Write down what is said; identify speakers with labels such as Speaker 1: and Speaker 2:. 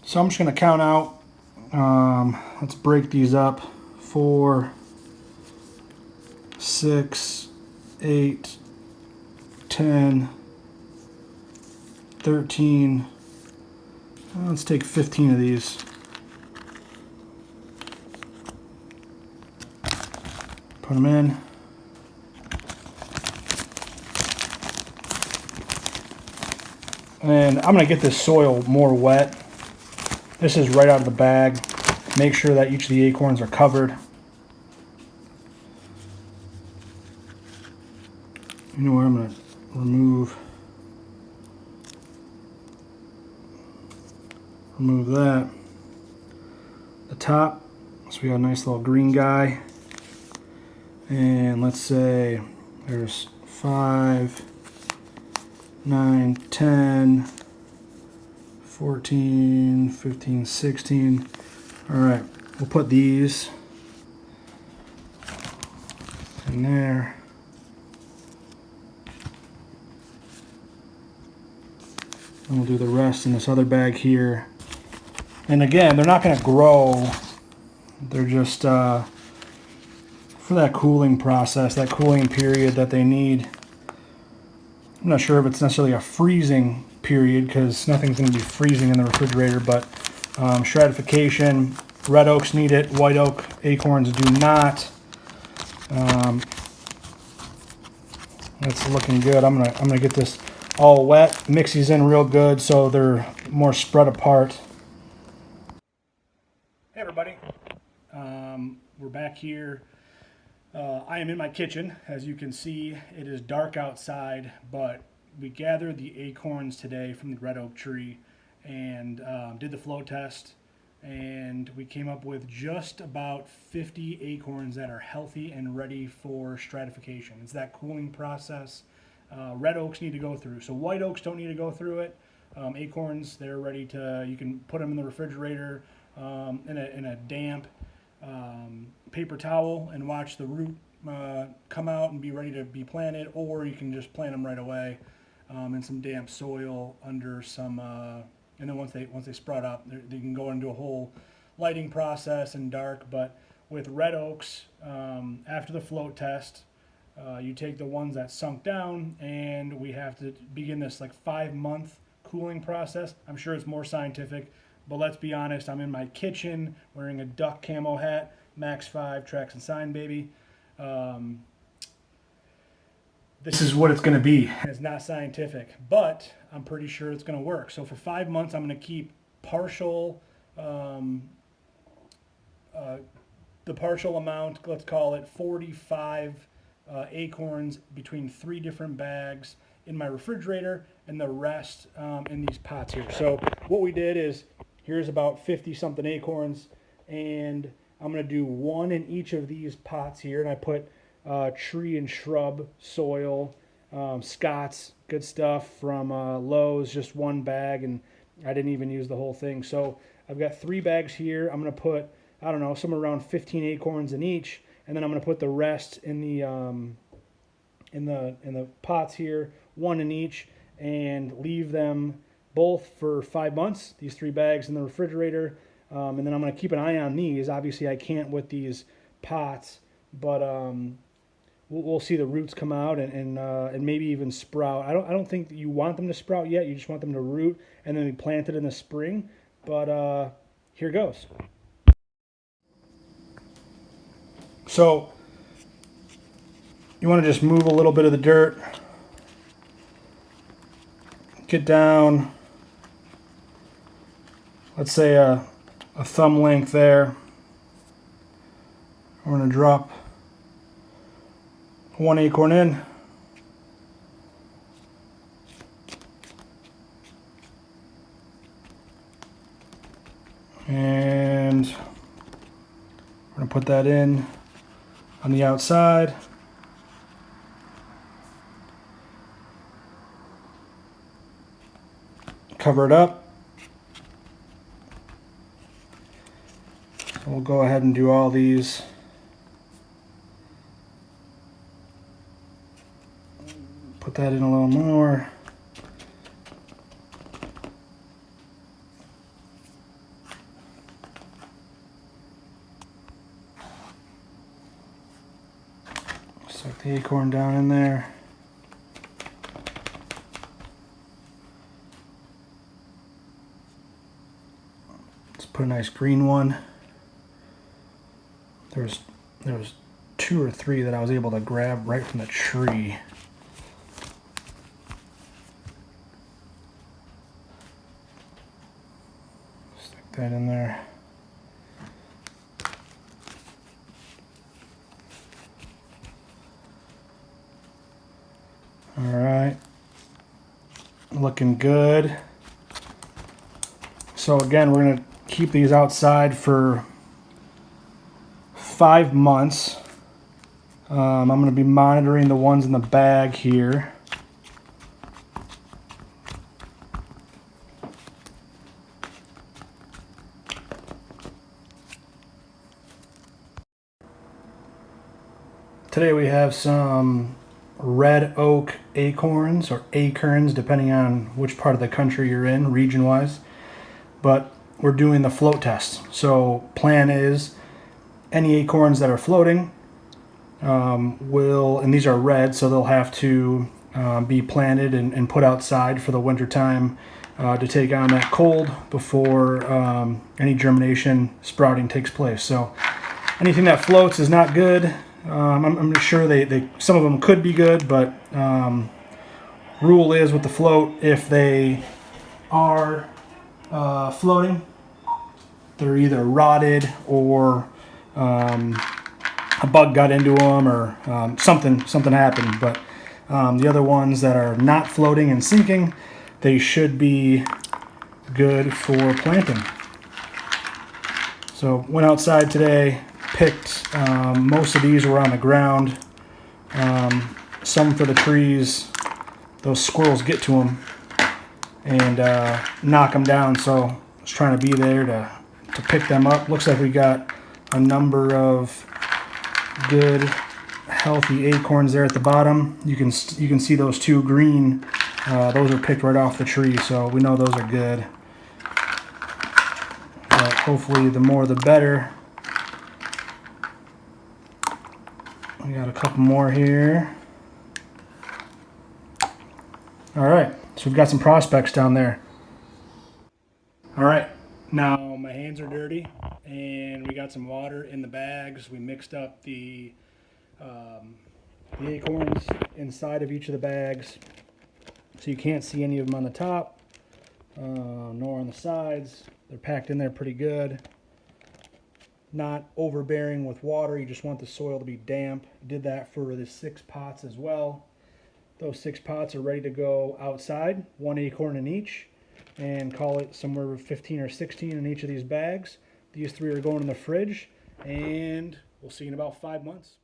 Speaker 1: So I'm just going to count out. Let's break these up. 4, 6, 8, 10, 13. Let's take 15 of these. Put them in. And I'm going to get this soil more wet. This is right out of the bag. Make sure that each of the acorns are covered. You know where I'm going to remove that. The top, so we got a nice little green guy. And let's say there's 5, 9, 10, 14, 15, 16. All right, we'll put these in there. And we'll do the rest in this other bag here. And again, they're not going to grow. They're just for that cooling process, that cooling period that they need. I'm not sure if it's necessarily a freezing period because nothing's going to be freezing in the refrigerator, but stratification, red oaks need it, white oak acorns do not. That's looking good. I'm gonna get this all wet, mix these in real good so they're more spread apart. Hey everybody, we're back here. I am in my kitchen. As you can see, it is dark outside, but we gathered the acorns today from the red oak tree and did the flow test, and we came up with just about 50 acorns that are healthy and ready for stratification. It's that cooling process red oaks need to go through. So white oaks don't need to go through it. Acorns, they're ready to, you can put them in the refrigerator in a damp paper towel and watch the root come out and be ready to be planted, or you can just plant them right away in some damp soil under some, and then once they sprout up, they can go into a whole lighting process in dark. But with red oaks, after the float test, you take the ones that sunk down, and we have to begin this like 5-month cooling process. I'm sure it's more scientific, but let's be honest, I'm in my kitchen wearing a duck camo hat, Max 5, tracks and sign, baby. This is what it's going to be. It's not scientific, but I'm pretty sure it's going to work. So for 5 months, I'm going to keep partial, the partial amount, let's call it 45 acorns between 3 different bags in my refrigerator, and the rest in these pots here. So what we did is, here's about 50 something acorns, and I'm going to do 1 in each of these pots here, and I put tree and shrub soil, Scott's, good stuff from Lowe's, just 1 bag, and I didn't even use the whole thing. So I've got 3 bags here. I'm going to put, I don't know, somewhere around 15 acorns in each, and then I'm going to put the rest in the pots here, 1 in each, and leave them both for 5 months, these 3 bags in the refrigerator. And then I'm going to keep an eye on these. Obviously I can't with these pots, but we'll see the roots come out and maybe even sprout. I don't think that you want them to sprout yet. You just want them to root and then be planted in the spring. But here goes. So you want to just move a little bit of the dirt, get down, let's say a thumb length there. We're going to drop 1 acorn in. And we're going to put that in on the outside. Cover it up. So we'll go ahead and do all these. Put that in a little more. acorn down in there. Let's put a nice green one. There was 2 or 3 that I was able to grab right from the tree. Stick that in there. All right, looking good. So again, we're gonna keep these outside for 5 months. I'm going to be monitoring the ones in the bag here. Today we have some red oak acorns, or acorns, depending on which part of the country you're in, region-wise. But we're doing the float test. So plan is any acorns that are floating and these are red, so they'll have to be planted and put outside for the winter time to take on that cold before any germination sprouting takes place. So anything that floats is not good. I'm sure they some of them could be good, but rule is with the float, if they are floating, they're either rotted or a bug got into them, or something happened. But the other ones that are not floating and sinking, they should be good for planting. So went outside today, picked most of these were on the ground, some for the trees. Those squirrels get to them and knock them down, so I was trying to be there to pick them up. Looks like we got a number of good healthy acorns there at the bottom. You can see those 2 green, those are picked right off the tree, so we know those are good. But hopefully the more the better. We got a couple more here. Alright, so we've got some prospects down there. Alright, now my hands are dirty and we got some water in the bags. We mixed up the acorns inside of each of the bags, so you can't see any of them on the top nor on the sides. They're packed in there pretty good. Not overbearing with water, you just want the soil to be damp. Did that for the 6 pots as well. Those 6 pots are ready to go outside, 1 acorn in each, and call it somewhere 15 or 16 in each of these bags. These 3 are going in the fridge, and we'll see you in about 5 months.